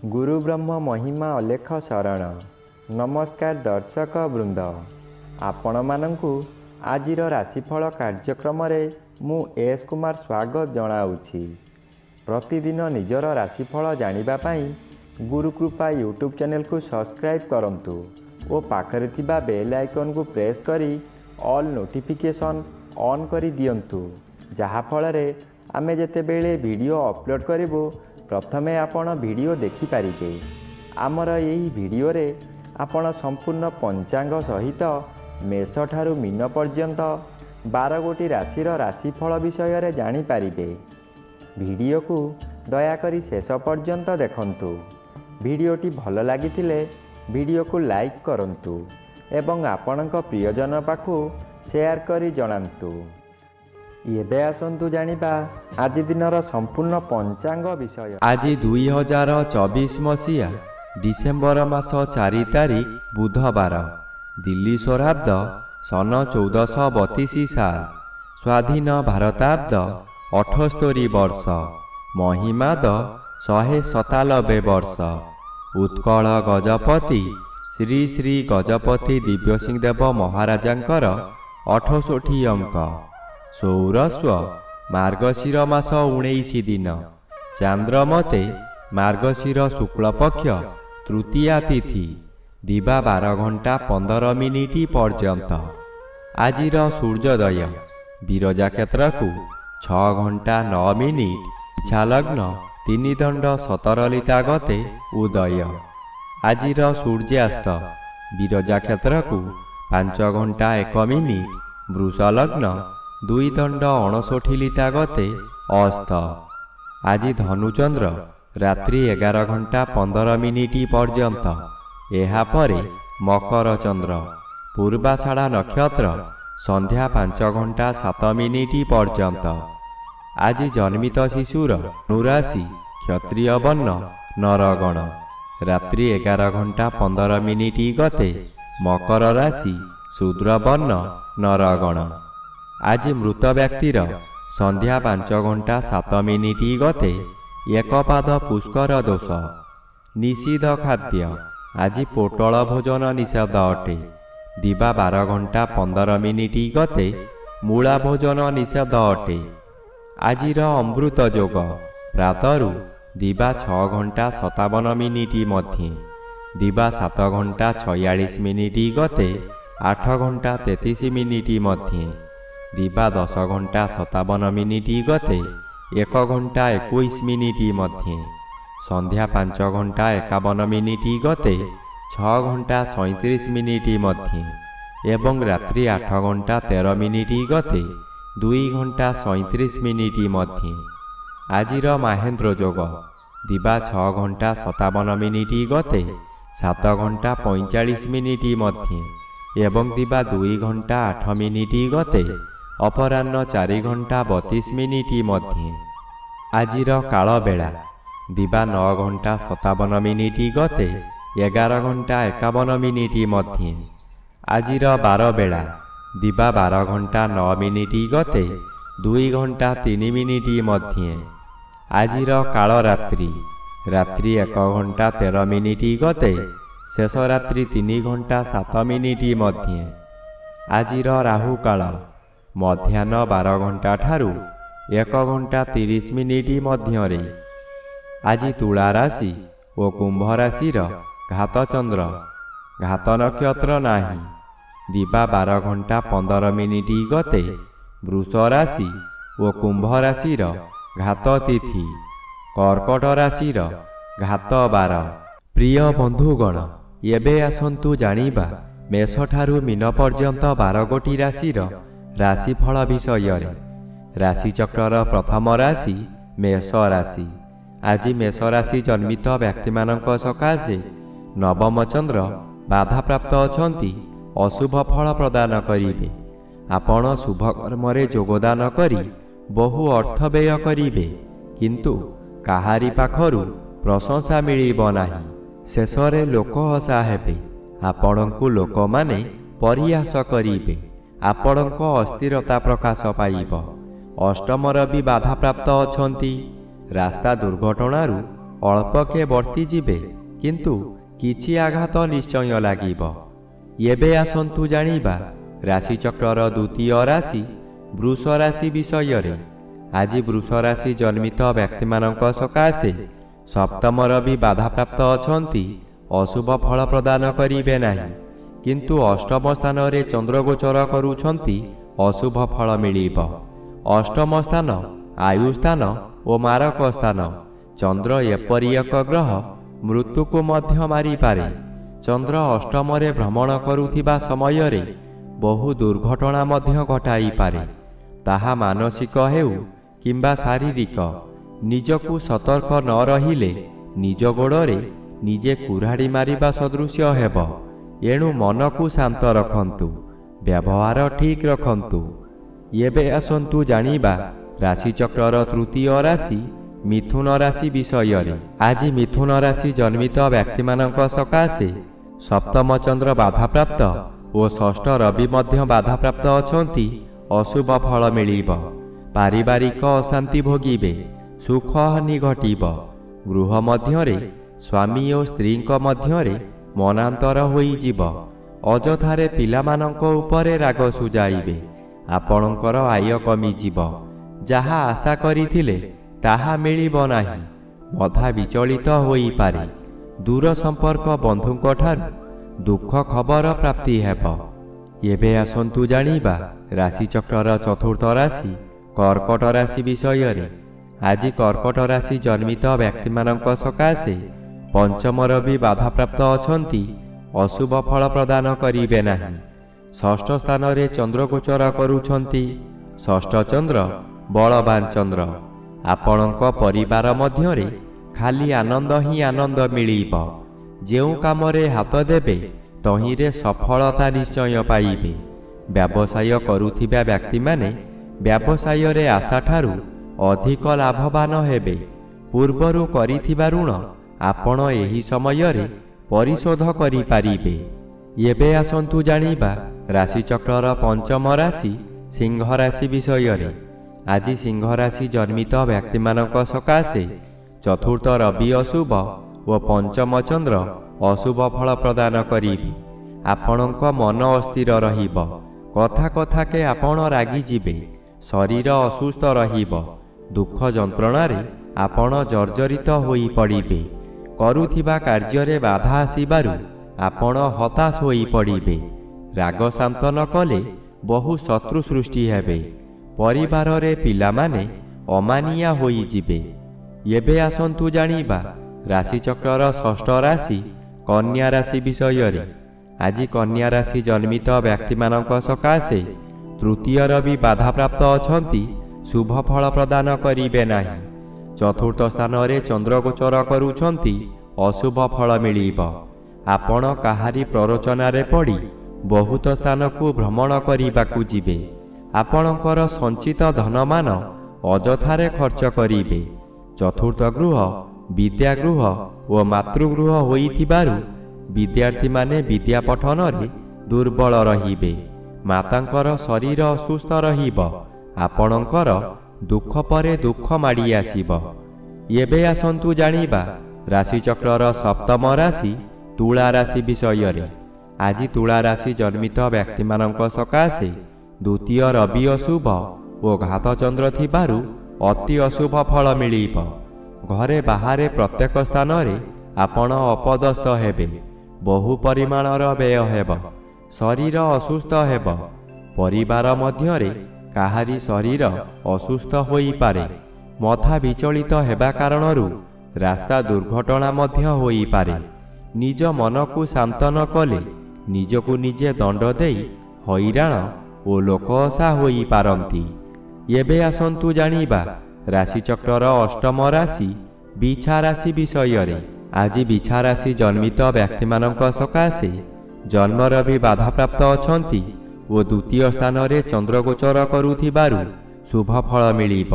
गुरु ब्रह्म महिमा अलेख शरण। नमस्कार दर्शक वृंद, आपण मानंकु आजिर राशिफल कार्यक्रम मु एस कुमार स्वागत जनाऊँगी। प्रतिदिन निजर राशिफल जानिबा पाई गुरुकृपा यूट्यूब चैनल को सब्सक्राइब करंतु और पाखरे थिबा बेल आइकन को प्रेस करी ऑल नोटिफिकेशन ऑन करी दियंतु, जहा फଳରେ आमे जेतेबेले वीडियो अपलोड करिवो प्रथमे आपण वीडियो देखि पारिबे। आमर यही वीडियो रे आपण संपूर्ण पंचांग सहित मेष ठारू मीन पर्यंत 12 गोटी राशिर राशिफल विषय रे जानि पारिबे। वीडियो को दया करी शेष पर्यंत देखंतु। वीडियोटी भल लागिथिले वीडियो को लाइक करंतु एवं आपणक प्रियजन पाखु शेयर करी जणांतु। एबे आसंतु जानिबा आज दिनर संपूर्ण पंचांग विषय। आज 2024 मसीहा डिसेम्बर मास 4 तारिख बुधवार, दिल्ली सौराब्द सन 1432 साल, स्वाधीन भारताब्द 78 वर्ष, महिमाद 197 वर्ष। उत्कल गजपति श्री श्री गजपति दिव्यसिंह देव महाराजांकर 68 अंक। सौरस्व मार्गशीर मास 19 दिन, चांद्रमते मार्गशीर शुक्ल पक्ष तृतीया तिथि, दिवा 12 घंटा 15 मिनिट पर्यंत। आजिर सूर्योदय विरजा क्षेत्र को 6 घंटा 9 मिनिट, इच्छा लग्न 3 दंड 17 लिता गते उदय। आजिर सूर्यास्त विरजा क्षेत्र को 5 घंटा 1 मिनिट, वृष लग्न 2 दंड 59 लिता गते अस्त। आज धनुचंद्र रात्रि 11 घंटा 15 मिनिट पर्यंत, एहापरे मकर चंद्र, पूर्वाषाढ़ा नक्षत्र संध्या 5 घंटा 7 मिनिट पर्यंत। आज जन्मित शिशुर अनुराशि क्षत्रिय वर्ण नरगण, रात्रि 11 घंटा 15 मिनिट गते मकर राशि शूद्र वर्ण नरगण। आज मृत व्यक्तिर संध्या 5 घंटा 7 मिनिट गते एकपाद पुष्कर दोष। निषिद्ध खाद्य आज पोटल भोजन निषेध अटे। दिवा 12 घंटा 15 मिनिट गते मूला भोजन निषेध अटे। आजिर अमृत जोग प्रातरु दिवा 6 घंटा 57 मिनिट मध्ये, दिवा 7 घंटा 46 मिनिट गते 8 घंटा 33 मिनिट मध्ये, दिवा 10 घंटा 57 मिनिट गते 1 घंटा 21 मिनिट मध्ये, संध्या 5 घंटा 51 मिनिट गते 6 घंटा 37 मिनिट मध्ये एवं रात्रि 8 घंटा 13 मिनिट गते 2 घंटा 37 मिनिट मध्ये। आजिर महेन्द्र जोग दिवा 6 घंटा 57 मिनिट गते 7 घंटा 45 मिनिट मध्ये एवं दिवा 2 घंटा 8 मिनिट गते अपराह्न 4 घंटा 32 मिनिट मध्ये। आजिर काल बेला दिवा 9 घंटा 57 मिनिट गते 11 घंटा 51 मिनिट मध्ये। आजिर बार बेला दिवा 12 घंटा 9 मिनिट गते 2 घंटा 3 मिनिट मध्ये। आजिर काल रात्रि रात्रि 1 घंटा 13 मिनिट गते शेष रात्रि 3 घंटा 7 मिनिट मध्ये। आजिर राहु काल मध्याह्न 12 घंटा ठारू 1 घंटा 30 मिनिट मध्यरे। आज तुला राशि और कुंभ राशिर घात चंद्र, घात नक्षत्र नाही। दिवा 12 घंटा 15 मिनिट गते वृष राशि और कुंभ राशिर घात तिथि, कर्कट राशिर घात 12। प्रिय बंधुगण, एबे आसंतु जानिबा मेष ठारू मीन पर्यंत 12 गोटी राशिर राशिफल विषय। राशिचक्र प्रथम राशि मेष राशि। आज मेष राशि जन्मित व्यक्ति मानक सकाशे नवम चंद्र बाधा प्राप्त अछंती, अशुभ फल प्रदान करिवे। आपण शुभ कर्म रे योगदान करी बहु अर्थ व्यय करिवे, किंतु काहारी पाखरु प्रशंसा मिलिब नाही। शेषरे लोक हसा हेबे, आपणकु लोक माने परिहास करिवे। आपणक अस्थिरता प्रकाश पाइब। अष्टम रवि बाधा प्राप्त अछंती, रास्ता दुर्घटनारू ଅଳ୍ପକେ ବର୍ତ୍ତିଯିବେ, କିନ୍ତୁ କିଛି ଆଘାତ ନିଶ୍ଚୟ ଲାଗିବ। ଏବେ ଆସନ୍ତୁ ଜାଣିବା ରାଶିଚକ୍ରର ଦ୍ୱିତୀୟ ରାଶି ବୃଷ ରାଶି ବିଷୟରେ। ଆଜି ବୃଷ ରାଶି ଜନ୍ମିତ ବ୍ୟକ୍ତିମାନଙ୍କ ସକାଶେ ସପ୍ତମର ବି ବାଧାପ୍ରାପ୍ତ ଅଛନ୍ତି, ଅଶୁଭ ଫଳ ପ୍ରଦାନ କରିବେ ନାହିଁ। କିନ୍ତୁ ଅଷ୍ଟମ ସ୍ଥାନରେ ଚନ୍ଦ୍ର ଗୋଚର କରୁଛନ୍ତି, ଅଶୁଭ ଫଳ ମିଳିବ। ଅଷ୍ଟମ ସ୍ଥାନ ଆୟୁ ସ୍ଥାନ ଓ ମାରକ ସ୍ଥାନ। ଚନ୍ଦ୍ର ଏପରି ଏକ ଗ୍ରହ ମୃତ୍ୟୁକୁ ମଧ୍ୟ ମାରିପାରେ। ଚନ୍ଦ୍ର ଅଷ୍ଟମରେ ଭ୍ରମଣ କରୁଥିବା ସମୟରେ ବହୁ ଦୁର୍ଘଟଣା ମଧ୍ୟ ଘଟାଇପାରେ। ତାହା ମାନସିକ ହେଉ କିମ୍ବା ଶାରୀରିକ। ନିଜକୁ ସତର୍କ ନ ରହିଲେ ନିଜ ଗୋଡ଼ରେ ନିଜେ କୁରାଢ଼ି ମାରିବା ସଦୃଶ୍ୟ ହେବ। ଏଣୁ ମନକୁ ଶାନ୍ତ ରଖନ୍ତୁ, ବ୍ୟବହାର ଠିକ୍ ରଖନ୍ତୁ। ଏବେ ଆସନ୍ତୁ ଜାଣିବା ରାଶିଚକ୍ରର ତୃତୀୟ ରାଶି ମିଥୁନ ରାଶି ବିଷୟରେ। ଆଜି ମିଥୁନ ରାଶି ଜନ୍ମିତ ବ୍ୟକ୍ତିମାନଙ୍କ ସକାଶେ ସପ୍ତମ ଚନ୍ଦ୍ର ବାଧାପ୍ରାପ୍ତ ଓ ଷଷ୍ଠ ରବି ମଧ୍ୟ ବାଧାପ୍ରାପ୍ତ ଅଛନ୍ତି, ଅଶୁଭ ଫଳ ମିଳିବ। ପାରିବାରିକ ଅଶାନ୍ତି ଭୋଗିବେ, ସୁଖ ହାନି ଘଟିବ। ଗୃହ ମଧ୍ୟରେ ସ୍ୱାମୀ ଓ ସ୍ତ୍ରୀଙ୍କ ମଧ୍ୟରେ ମନାନ୍ତର ହୋଇଯିବ। ଅଯଥାରେ ପିଲାମାନଙ୍କ ଉପରେ ରାଗ ସୁଝାଇବେ। ଆପଣଙ୍କର ଆୟ କମିଯିବ। ଯାହା ଆଶା କରିଥିଲେ ତାହା ମିଳିବ ନାହିଁ। ମଧା ବିଚଳିତ ହୋଇପାରେ। ଦୂର ସମ୍ପର୍କ ବନ୍ଧୁଙ୍କଠାରୁ ଦୁଃଖ ଖବର ପ୍ରାପ୍ତି ହେବ। ଏବେ ଆସନ୍ତୁ ଜାଣିବା ରାଶିଚକ୍ରର ଚତୁର୍ଥ ରାଶି କର୍କଟ ରାଶି ବିଷୟରେ। ଆଜି କର୍କଟ ରାଶି ଜନ୍ମିତ ବ୍ୟକ୍ତିମାନଙ୍କ ସକାଶେ ପଞ୍ଚମର ବି ବାଧାପ୍ରାପ୍ତ ଅଛନ୍ତି, ଅଶୁଭ ଫଳ ପ୍ରଦାନ କରିବେ ନାହିଁ। ଷଷ୍ଠ ସ୍ଥାନରେ ଚନ୍ଦ୍ର ଗୋଚର କରୁଛନ୍ତି। ଷଷ୍ଠ ଚନ୍ଦ୍ର ବଳବାନ ଚନ୍ଦ୍ର। ଆପଣଙ୍କ ପରିବାର ମଧ୍ୟରେ ଖାଲି ଆନନ୍ଦ ହିଁ ଆନନ୍ଦ ମିଳିବ। ଯେଉଁ କାମରେ ହାତ ଦେବେ ତହିଁରେ ସଫଳତା ନିଶ୍ଚୟ ପାଇବେ। ବ୍ୟବସାୟ କରୁଥିବା ବ୍ୟକ୍ତିମାନେ ବ୍ୟବସାୟରେ ଆଶାଠାରୁ ଅଧିକ ଲାଭବାନ ହେବେ। ପୂର୍ବରୁ କରିଥିବା ଋଣ ଆପଣ ଏହି ସମୟରେ ପରିଶୋଧ କରିପାରିବେ। ଏବେ ଆସନ୍ତୁ ଜାଣିବା ରାଶିଚକ୍ରର ପଞ୍ଚମ ରାଶି ସିଂହ ରାଶି ବିଷୟରେ। ଆଜି ସିଂହ ରାଶି ଜନ୍ମିତ ବ୍ୟକ୍ତିମାନଙ୍କ ସକାଶେ ଚତୁର୍ଥ ରବି ଅଶୁଭ ଓ ପଞ୍ଚମ ଚନ୍ଦ୍ର ଅଶୁଭ ଫଳ ପ୍ରଦାନ କରିବେ। ଆପଣଙ୍କ ମନ ଅସ୍ଥିର ରହିବ। କଥା କଥାକେ ଆପଣ ରାଗିଯିବେ। ଶରୀର ଅସୁସ୍ଥ ରହିବ। ଦୁଃଖ ଯନ୍ତ୍ରଣାରେ ଆପଣ ଜର୍ଜରିତ ହୋଇପଡ଼ିବେ। କରୁଥିବା କାର୍ଯ୍ୟରେ ବାଧା ଆସିବାରୁ ଆପଣ ହତାଶ ହୋଇପଡ଼ିବେ। ରାଗ ଶାନ୍ତ ନ କଲେ ବହୁ ଶତ୍ରୁ ସୃଷ୍ଟି ହେବେ। ପରିବାରରେ ପିଲାମାନେ ଅମାନିଆ ହୋଇଯିବେ। ଏବେ ଆସନ୍ତୁ ଜାଣିବା ରାଶିଚକ୍ରର ଷଷ୍ଠ ରାଶି କନ୍ୟା ରାଶି ବିଷୟରେ। ଆଜି କନ୍ୟା ରାଶି ଜନ୍ମିତ ବ୍ୟକ୍ତିମାନଙ୍କ ସକାଶେ ତୃତୀୟ ରବି ବାଧାପ୍ରାପ୍ତ ଅଛନ୍ତି, ଶୁଭ ଫଳ ପ୍ରଦାନ କରିବେ ନାହିଁ। ଚତୁର୍ଥ ସ୍ଥାନରେ ଚନ୍ଦ୍ର ଗୋଚର କରୁଛନ୍ତି, ଅଶୁଭ ଫଳ ମିଳିବ। ଆପଣ କାହାରି ପ୍ରରୋଚନାରେ ପଡ଼ି ବହୁତ ସ୍ଥାନକୁ ଭ୍ରମଣ କରିବାକୁ ଯିବେ। ଆପଣଙ୍କର ସଞ୍ଚିତ ଧନମାନ ଅଯଥାରେ ଖର୍ଚ୍ଚ କରିବେ। ଚତୁର୍ଥ ଗୃହ ବିଦ୍ୟାଗୃହ ଓ ମାତୃଗୃହ ହୋଇଥିବାରୁ ବିଦ୍ୟାର୍ଥୀମାନେ ବିଦ୍ୟା ପଠନରେ ଦୁର୍ବଳ ରହିବେ। ମାତାଙ୍କର ଶରୀର ଅସୁସ୍ଥ ରହିବ। ଆପଣଙ୍କର ଦୁଃଖ ପରେ ଦୁଃଖ ମାଡ଼ି ଆସିବ। ଏବେ ଆସନ୍ତୁ ଜାଣିବା ରାଶିଚକ୍ରର ସପ୍ତମ ରାଶି ତୁଳା ରାଶି ବିଷୟରେ। ଆଜି ତୁଳା ରାଶି ଜନ୍ମିତ ବ୍ୟକ୍ତିମାନଙ୍କ ସକାଶେ ଦ୍ୱିତୀୟ ରବି ଅଶୁଭ ଓ ଘାତଚନ୍ଦ୍ର ଥିବାରୁ ଅତି ଅଶୁଭ ଫଳ ମିଳିବ। ଘରେ ବାହାରେ ପ୍ରତ୍ୟେକ ସ୍ଥାନରେ ଆପଣ ଅପଦସ୍ଥ ହେବେ। ବହୁ ପରିମାଣର ବ୍ୟୟ ହେବ। ଶରୀର ଅସୁସ୍ଥ ହେବ। ପରିବାର ମଧ୍ୟରେ କାହାରି ଶରୀର ଅସୁସ୍ଥ ହୋଇପାରେ। ମଥା ବିଚଳିତ ହେବା କାରଣରୁ ରାସ୍ତା ଦୁର୍ଘଟଣା ମଧ୍ୟ ହୋଇପାରେ। ନିଜ ମନକୁ ଶାନ୍ତ ନ କଲେ ନିଜକୁ ନିଜେ ଦଣ୍ଡ ଦେଇ ହଇରାଣ ଓ ଲୋକଅସା ହୋଇପାରନ୍ତି। ଏବେ ଆସନ୍ତୁ ଜାଣିବା ରାଶିଚକ୍ରର ଅଷ୍ଟମ ରାଶି ବିଛା ରାଶି ବିଷୟରେ। ଆଜି ବିଛା ରାଶି ଜନ୍ମିତ ବ୍ୟକ୍ତିମାନଙ୍କ ସକାଶେ ଜନ୍ମର ବି ବାଧାପ୍ରାପ୍ତ ଅଛନ୍ତି ଓ ଦ୍ୱିତୀୟ ସ୍ଥାନରେ ଚନ୍ଦ୍ର ଗୋଚର କରୁଥିବାରୁ ଶୁଭ ଫଳ ମିଳିବ।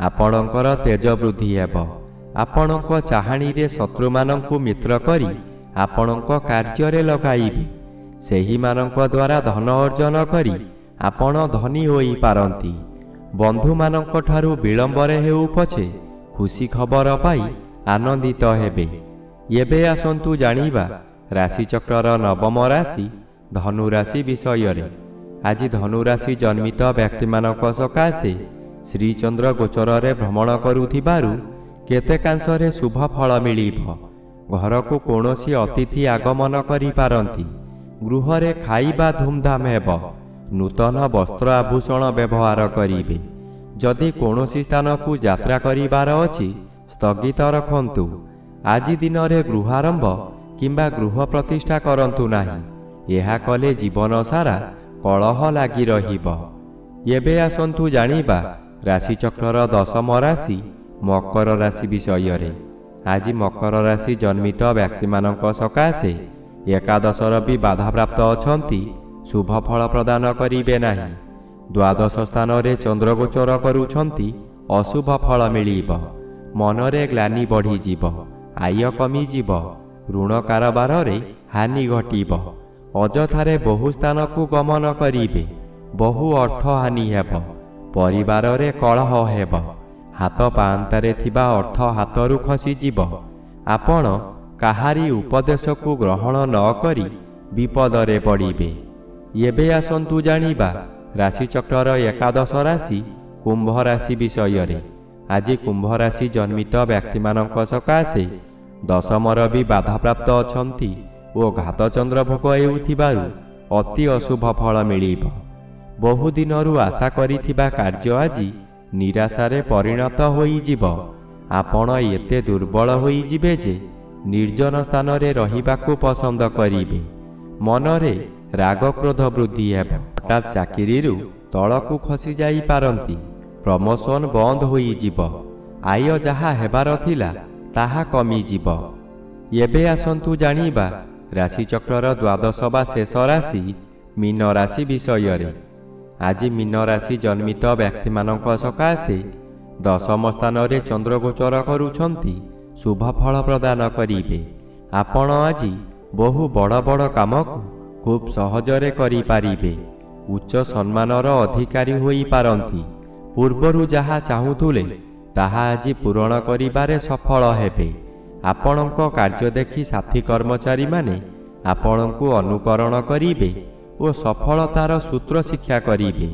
ଆପଣଙ୍କର ତେଜ ବୃଦ୍ଧି ହେବ। ଆପଣଙ୍କ ଚାହାଣୀରେ ଶତ୍ରୁମାନଙ୍କୁ ମିତ୍ର କରି ଆପଣଙ୍କ କାର୍ଯ୍ୟରେ ଲଗାଇବେ। ସେହିମାନଙ୍କ ଦ୍ୱାରା ଧନ ଅର୍ଜନ କରି ଆପଣ ଧନୀ ହୋଇପାରନ୍ତି। ବନ୍ଧୁମାନଙ୍କ ଠାରୁ ବିଳମ୍ବରେ ହେଉ ପଛେ ଖୁସି ଖବର ପାଇ ଆନନ୍ଦିତ ହେବେ। ଏବେ ଆସନ୍ତୁ ଜାଣିବା ରାଶିଚକ୍ରର ନବମ ରାଶି ଧନୁରାଶି ବିଷୟରେ। ଆଜି ଧନୁରାଶି ଜନ୍ମିତ ବ୍ୟକ୍ତିମାନଙ୍କ ସକାଶେ ଶ୍ରୀଚନ୍ଦ୍ର ଗୋଚରରେ ଭ୍ରମଣ କରୁଥିବାରୁ କେତେକାଂଶରେ ଶୁଭ ଫଳ ମିଳିବ। ଘରକୁ କୌଣସି ଅତିଥି ଆଗମନ କରିପାରନ୍ତି। ଗୃହରେ ଖାଇବା ଧୁମଧାମ ହେବ। ନୂତନ ବସ୍ତ୍ର ଆଭୂଷଣ ବ୍ୟବହାର କରିବେ। ଯଦି କୌଣସି ସ୍ଥାନକୁ ଯାତ୍ରା କରିବାର ଅଛି ସ୍ଥଗିତ ରଖନ୍ତୁ। ଆଜି ଦିନରେ ଗୃହାରମ୍ଭ କିମ୍ବା ଗୃହ ପ୍ରତିଷ୍ଠା କରନ୍ତୁ ନାହିଁ। ଏହା କଲେ ଜୀବନ ସାରା କଳହ ଲାଗି ରହିବ। ଏବେ ଆସନ୍ତୁ ଜାଣିବା ରାଶିଚକ୍ରର ଦଶମ ରାଶି ମକର ରାଶି ବିଷୟରେ। ଆଜି ମକର ରାଶି ଜନ୍ମିତ ବ୍ୟକ୍ତିମାନଙ୍କ ସକାଶେ ଏକାଦଶର ବି ବାଧାପ୍ରାପ୍ତ ଅଛନ୍ତି। ଶୁଭ ଫଳ ପ୍ରଦାନ କରିବେ ନାହିଁ। ଦ୍ୱାଦଶ ସ୍ଥାନରେ ଚନ୍ଦ୍ରଗୋଚର କରୁଛନ୍ତି। ଅଶୁଭ ଫଳ ମିଳିବ। ମନରେ ଗ୍ଲାନି ବଢ଼ିଯିବ। ଆୟ କମିଯିବ। ଋଣ କାରବାରରେ ହାନି ଘଟିବ। ଅଯଥାରେ ବହୁ ସ୍ଥାନକୁ ଗମନ କରିବେ। ବହୁ ଅର୍ଥ ହାନି ହେବ। ପରିବାରରେ କଳହ ହେବ। ହାତ ପାଆନ୍ତାରେ ଥିବା ଅର୍ଥ ହାତରୁ ଖସିଯିବ। ଆପଣ କାହାରି ଉପଦେଶକୁ ଗ୍ରହଣ ନ କରି ବିପଦରେ ପଡ଼ିବେ। ଏବେ ଆସନ୍ତୁ ଜାଣିବା ରାଶିଚକ୍ରର ଏକାଦଶ ରାଶି କୁମ୍ଭ ରାଶି ବିଷୟରେ। ଆଜି କୁମ୍ଭ ରାଶି ଜନ୍ମିତ ବ୍ୟକ୍ତିମାନଙ୍କ ସକାଶେ ଦଶମର ବି ବାଧାପ୍ରାପ୍ତ ଅଛନ୍ତି ଓ ଘାତଚନ୍ଦ୍ର ଭୋଗ ହେଉଥିବାରୁ ଅତି ଅଶୁଭ ଫଳ ମିଳିବ। ବହୁଦିନରୁ ଆଶା କରିଥିବା କାର୍ଯ୍ୟ ଆଜି ନିରାଶାରେ ପରିଣତ ହୋଇଯିବ। ଆପଣ ଏତେ ଦୁର୍ବଳ ହୋଇଯିବେ ଯେ ନିର୍ଜନ ସ୍ଥାନରେ ରହିବାକୁ ପସନ୍ଦ କରିବେ। ମନରେ ରାଗ କ୍ରୋଧ ବୃଦ୍ଧି ହେବ। ହଠାତ୍ ଚାକିରିରୁ ତଳକୁ ଖସି ଯାଇପାରନ୍ତି। ପ୍ରମୋସନ ବନ୍ଦ ହୋଇଯିବ। ଆୟ ଯାହା ହେବାର ଥିଲା ତାହା କମିଯିବ। ଏବେ ଆସନ୍ତୁ ଜାଣିବା ରାଶିଚକ୍ରର ଦ୍ୱାଦଶ ବା ଶେଷ ରାଶି ମୀନ ରାଶି ବିଷୟରେ। ଆଜି ମୀନ ରାଶି ଜନ୍ମିତ ବ୍ୟକ୍ତିମାନଙ୍କ ସକାଶେ ଦଶମ ସ୍ଥାନରେ ଚନ୍ଦ୍ରଗୋଚର କରୁଛନ୍ତି। ଶୁଭ ଫଳ ପ୍ରଦାନ କରିବେ। ଆପଣ ଆଜି ବହୁ ବଡ଼ ବଡ଼ କାମକୁ ଖୁବ୍ ସହଜରେ କରିପାରିବେ। ଉଚ୍ଚ ସମ୍ମାନର ଅଧିକାରୀ ହୋଇପାରନ୍ତି। ପୂର୍ବରୁ ଯାହା ଚାହୁଁଥିଲେ ତାହା ଆଜି ପୂରଣ କରିବାରେ ସଫଳ ହେବେ। ଆପଣଙ୍କ କାର୍ଯ୍ୟ ଦେଖି ସାଥୀ କର୍ମଚାରୀମାନେ ଆପଣଙ୍କୁ ଅନୁକରଣ କରିବେ ଓ ସଫଳତାର ସୂତ୍ର ଶିକ୍ଷା କରିବେ।